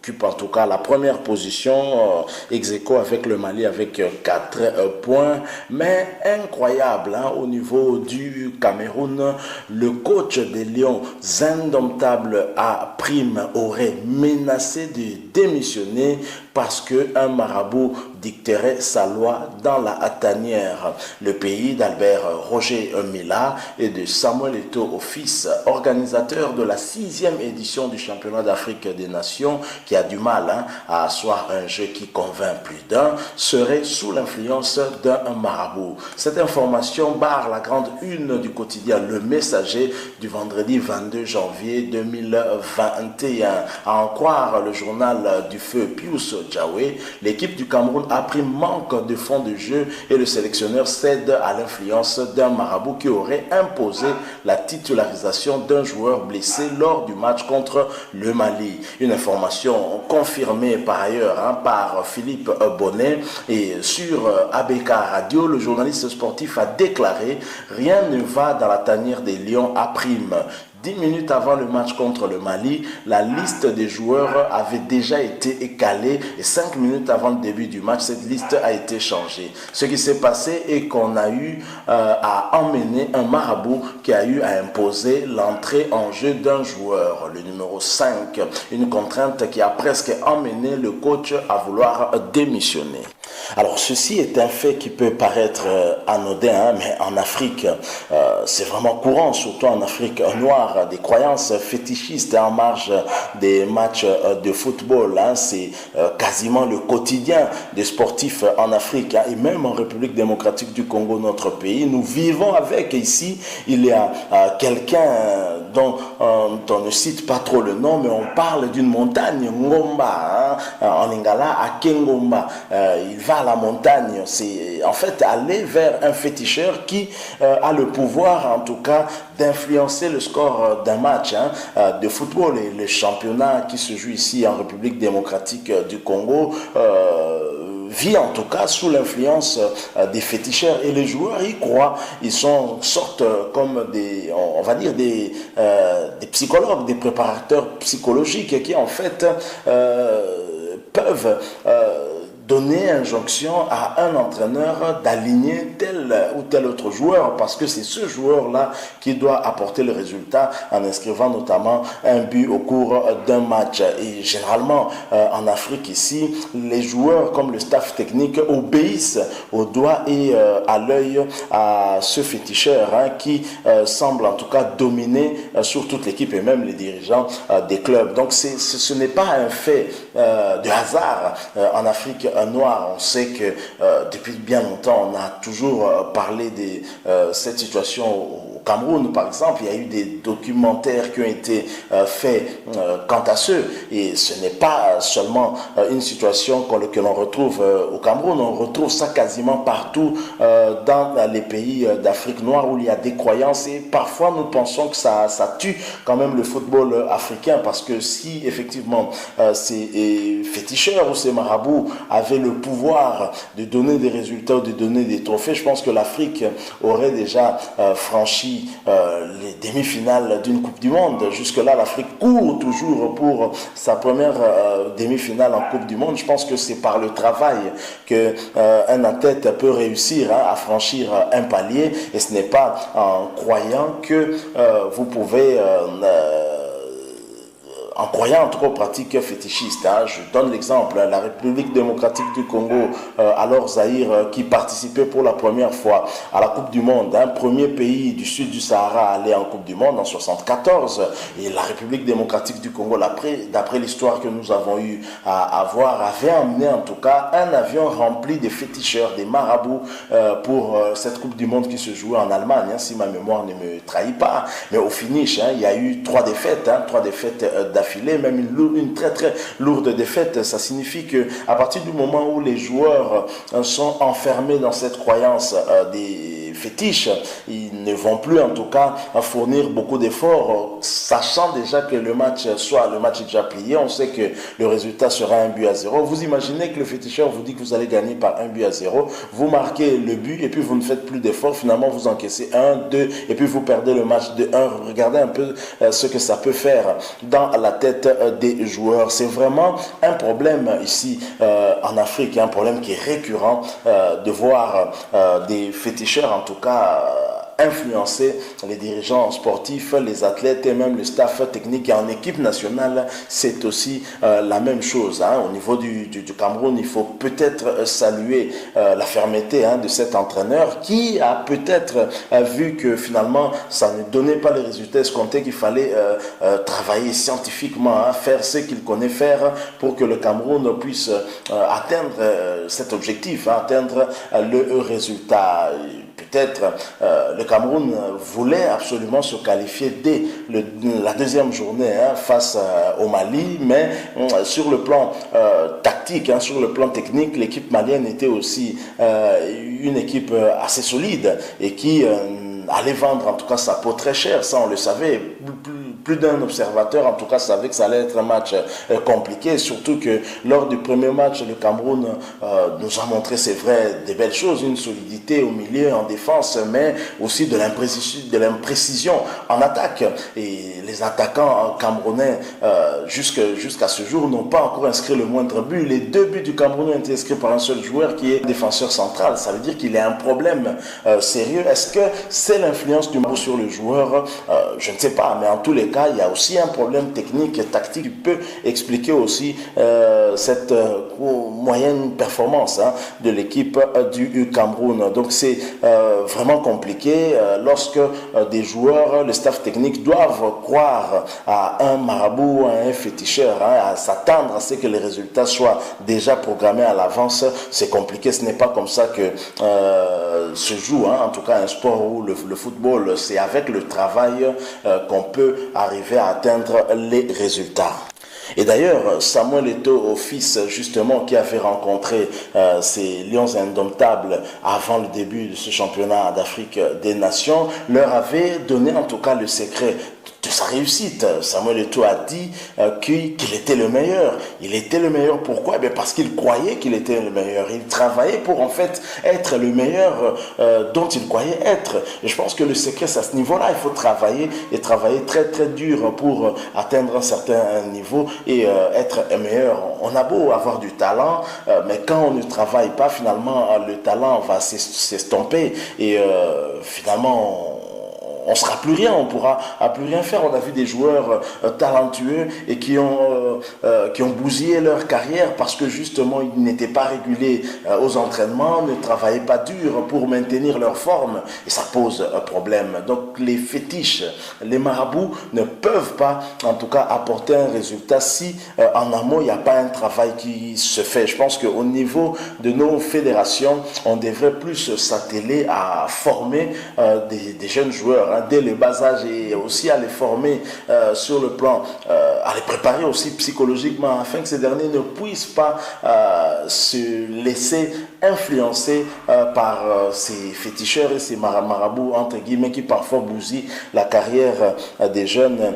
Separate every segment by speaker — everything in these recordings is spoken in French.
Speaker 1: occupe en tout cas la première position, ex aequo avec le Mali avec 4 points. Mais incroyable, hein, au niveau du Cameroun, le coach des Lions indomptables à Prime aurait menacé de démissionner parce qu'un marabout dicterait sa loi dans la tanière. Le pays d'Albert Roger Mila et de Samuel Eto'o fils, organisateur de la 6e édition du championnat d'Afrique des Nations, qui a du mal à asseoir un jeu qui convainc plus d'un, serait sous l'influence d'un marabout. Cette information barre la grande une du quotidien Le Messager du vendredi 22 janvier 2021. À en croire le journal du feu Pius Djawé, l'équipe du Cameroun a pris manque de fond de jeu et le sélectionneur cède à l'influence d'un marabout qui aurait imposé la titularisation d'un joueur blessé lors du match contre le Mali. Une information confirmée par ailleurs par Philippe Bonnet, et sur ABK Radio, le journaliste sportif a déclaré « Rien ne va dans la tanière des Lions à Prime ». 10 minutes avant le match contre le Mali, la liste des joueurs avait déjà été écalée et 5 minutes avant le début du match, cette liste a été changée. Ce qui s'est passé est qu'on a eu à emmener un marabout qui a eu à imposer l'entrée en jeu d'un joueur, le numéro 5. Une contrainte qui a presque emmené le coach à vouloir démissionner. Alors ceci est un fait qui peut paraître anodin, mais en Afrique, c'est vraiment courant, surtout en Afrique noire, des croyances fétichistes en marge des matchs de football. C'est quasiment le quotidien des sportifs en Afrique, et même en République démocratique du Congo, notre pays. Nous vivons avec. Ici, il y a quelqu'un dont on ne cite pas trop le nom, mais on parle d'une montagne, Ngomba, en Lingala, à Kengomba. Il va à la montagne, c'est en fait aller vers un féticheur qui a le pouvoir, en tout cas, d'influencer le score d'un match de football. Et le championnat qui se joue ici en République démocratique du Congo vit en tout cas sous l'influence des féticheurs, et les joueurs y croient. Ils sortent comme des, on va dire des psychologues, des préparateurs psychologiques qui en fait peuvent donner injonction à un entraîneur d'aligner tel ou tel autre joueur, parce que c'est ce joueur-là qui doit apporter le résultat en inscrivant notamment un but au cours d'un match. Et généralement, en Afrique ici, les joueurs comme le staff technique obéissent au doigt et à l'œil à ce féticheur qui semble en tout cas dominer sur toute l'équipe et même les dirigeants des clubs. Donc ce n'est pas un fait de hasard en Afrique noire. On sait que depuis bien longtemps, on a toujours parlé de cette situation au Cameroun, par exemple. Il y a eu des documentaires qui ont été faits quant à ce. Et ce n'est pas seulement une situation que l'on retrouve au Cameroun. On retrouve ça quasiment partout dans les pays d'Afrique noire où il y a des croyances. Et parfois, nous pensons que ça tue quand même le football africain, parce que si effectivement ces féticheurs ou ces marabouts avaient le pouvoir de donner des résultats ou de donner des trophées, je pense que l'Afrique aurait déjà franchi les demi-finales d'une Coupe du Monde. Jusque-là, l'Afrique court toujours pour sa première demi-finale en Coupe du Monde. Je pense que c'est par le travail qu'un athlète peut réussir à franchir un palier, et ce n'est pas en croyant que vous pouvez en croyant en tout cas aux pratiques fétichistes. Je donne l'exemple, la République démocratique du Congo, alors Zaïre, qui participait pour la première fois à la Coupe du Monde, premier pays du sud du Sahara à aller en Coupe du Monde en 1974, et la République démocratique du Congo, d'après l'histoire que nous avons eu à voir, avait emmené en tout cas un avion rempli de féticheurs, des marabouts, pour cette Coupe du Monde qui se jouait en Allemagne, si ma mémoire ne me trahit pas. Mais au finish, il y a eu 3 défaites d'affilée, même une très très lourde défaite. Ça signifie que à partir du moment où les joueurs sont enfermés dans cette croyance des fétiches. Ils ne vont plus en tout cas fournir beaucoup d'efforts, sachant déjà que le match est déjà plié. On sait que le résultat sera 1-0. Vous imaginez que le féticheur vous dit que vous allez gagner par 1-0. Vous marquez le but et puis vous ne faites plus d'efforts. Finalement, vous encaissez 1-2 et puis vous perdez le match de 1. Regardez un peu ce que ça peut faire dans la tête des joueurs. C'est vraiment un problème ici en Afrique, un problème qui est récurrent de voir des féticheurs en tout cas influencer les dirigeants sportifs, les athlètes et même le staff technique. Et en équipe nationale, c'est aussi la même chose. Au niveau du Cameroun, il faut peut-être saluer la fermeté de cet entraîneur qui a peut-être vu que finalement, ça ne donnait pas les résultats escomptés, qu'il fallait travailler scientifiquement, faire ce qu'il connaît faire pour que le Cameroun puisse atteindre cet objectif, atteindre le résultat. Peut-être le Cameroun voulait absolument se qualifier dès la deuxième journée face au Mali, mais sur le plan tactique, sur le plan technique, l'équipe malienne était aussi une équipe assez solide et qui allait vendre en tout cas sa peau très cher. Ça on le savait. Plus d'un observateur en tout cas savait que ça allait être un match compliqué, surtout que lors du premier match, le Cameroun nous a montré, c'est vrai, des belles choses, une solidité au milieu, en défense, mais aussi de l'imprécision en attaque. Et les attaquants camerounais jusqu'à ce jour n'ont pas encore inscrit le moindre but. Les 2 buts du Cameroun ont été inscrits par un seul joueur qui est défenseur central. Ça veut dire qu'il y a un problème sérieux. Est-ce que c'est l'influence du Mali sur le joueur? Je ne sais pas, mais en tous les cas, il y a aussi un problème technique et tactique qui peut expliquer aussi cette moyenne performance de l'équipe du Cameroun. Donc c'est vraiment compliqué lorsque des joueurs, le staff technique doivent croire à un marabout, à un féticheur, à s'attendre à ce que les résultats soient déjà programmés à l'avance. C'est compliqué, ce n'est pas comme ça que se joue, en tout cas un sport où le football, c'est avec le travail qu'on peut arriver à atteindre les résultats. Et d'ailleurs, Samuel Eto'o, fils justement, qui avait rencontré ces Lions indomptables avant le début de ce championnat d'Afrique des Nations, leur avait donné en tout cas le secret de sa réussite. Samuel Eto'o a dit qu'il était le meilleur. Il était le meilleur, pourquoi? Parce qu'il croyait qu'il était le meilleur. Il travaillait pour en fait être le meilleur dont il croyait être. Et je pense que le secret, c'est à ce niveau-là. Il faut travailler et travailler très très dur pour atteindre un certain niveau et être meilleur. On a beau avoir du talent, mais quand on ne travaille pas, finalement, le talent va s'estomper et finalement, on ne sera plus rien, on ne pourra plus rien faire. On a vu des joueurs talentueux et qui ont bousillé leur carrière parce que justement ils n'étaient pas régulés aux entraînements, ne travaillaient pas dur pour maintenir leur forme et ça pose un problème. Donc les fétiches, les marabouts ne peuvent pas en tout cas apporter un résultat si en amont il n'y a pas un travail qui se fait. Je pense qu'au niveau de nos fédérations, on devrait plus s'atteler à former des jeunes joueurs dès le bas âge et aussi à les former sur le plan, à les préparer aussi psychologiquement afin que ces derniers ne puissent pas se laisser influencer par ces féticheurs et ces marabouts entre guillemets qui parfois bousillent la carrière des jeunes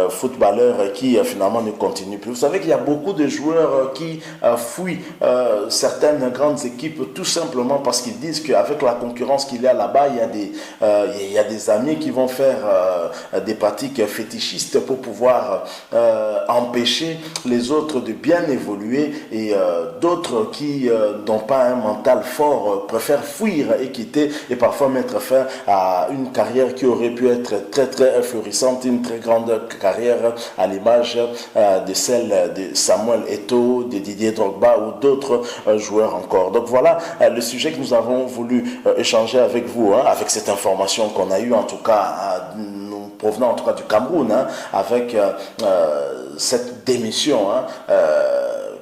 Speaker 1: footballeurs qui finalement ne continuent plus. Vous savez qu'il y a beaucoup de joueurs qui fuient certaines grandes équipes tout simplement parce qu'ils disent qu'avec la concurrence qu'il y a là-bas, il y a des amis qui vont faire des pratiques fétichistes pour pouvoir empêcher les autres de bien évoluer et d'autres qui n'ont pas un mental fort préfèrent fuir et quitter et parfois mettre fin à une carrière qui aurait pu être très très florissante, une très grande carrière à l'image de celle de Samuel Eto'o, de Didier Drogba ou d'autres joueurs encore. Donc voilà le sujet que nous avons voulu échanger avec vous, avec cette information qu'on a eue en tout cas nous provenant en tout cas du Cameroun, avec cette démission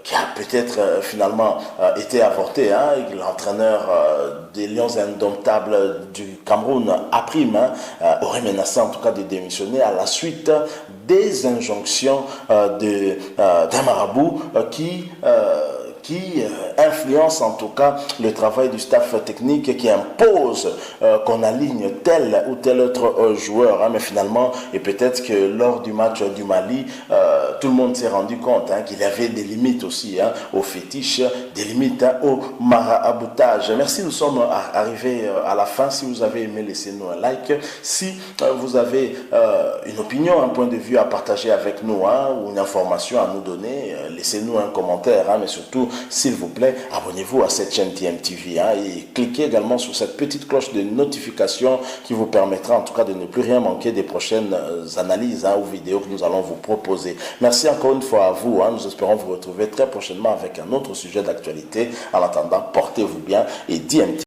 Speaker 1: qui a peut-être finalement été avortée. L'entraîneur des Lions indomptables du Cameroun, Aprim, aurait menacé en tout cas de démissionner à la suite des injonctions d'un marabout qui qui influence en tout cas le travail du staff technique, qui impose qu'on aligne tel ou tel autre joueur. Mais finalement, et peut-être que lors du match du Mali, tout le monde s'est rendu compte qu'il y avait des limites aussi au fétiche, des limites au maraboutage. Merci, nous sommes arrivés à la fin. Si vous avez aimé, laissez-nous un like. Si vous avez une opinion, un point de vue à partager avec nous ou une information à nous donner, laissez-nous un commentaire. Mais surtout, s'il vous plaît, abonnez-vous à cette chaîne TMTV et cliquez également sur cette petite cloche de notification qui vous permettra en tout cas de ne plus rien manquer des prochaines analyses ou vidéos que nous allons vous proposer. Merci encore une fois à vous. Nous espérons vous retrouver très prochainement avec un autre sujet d'actualité. En attendant, portez-vous bien et DMT.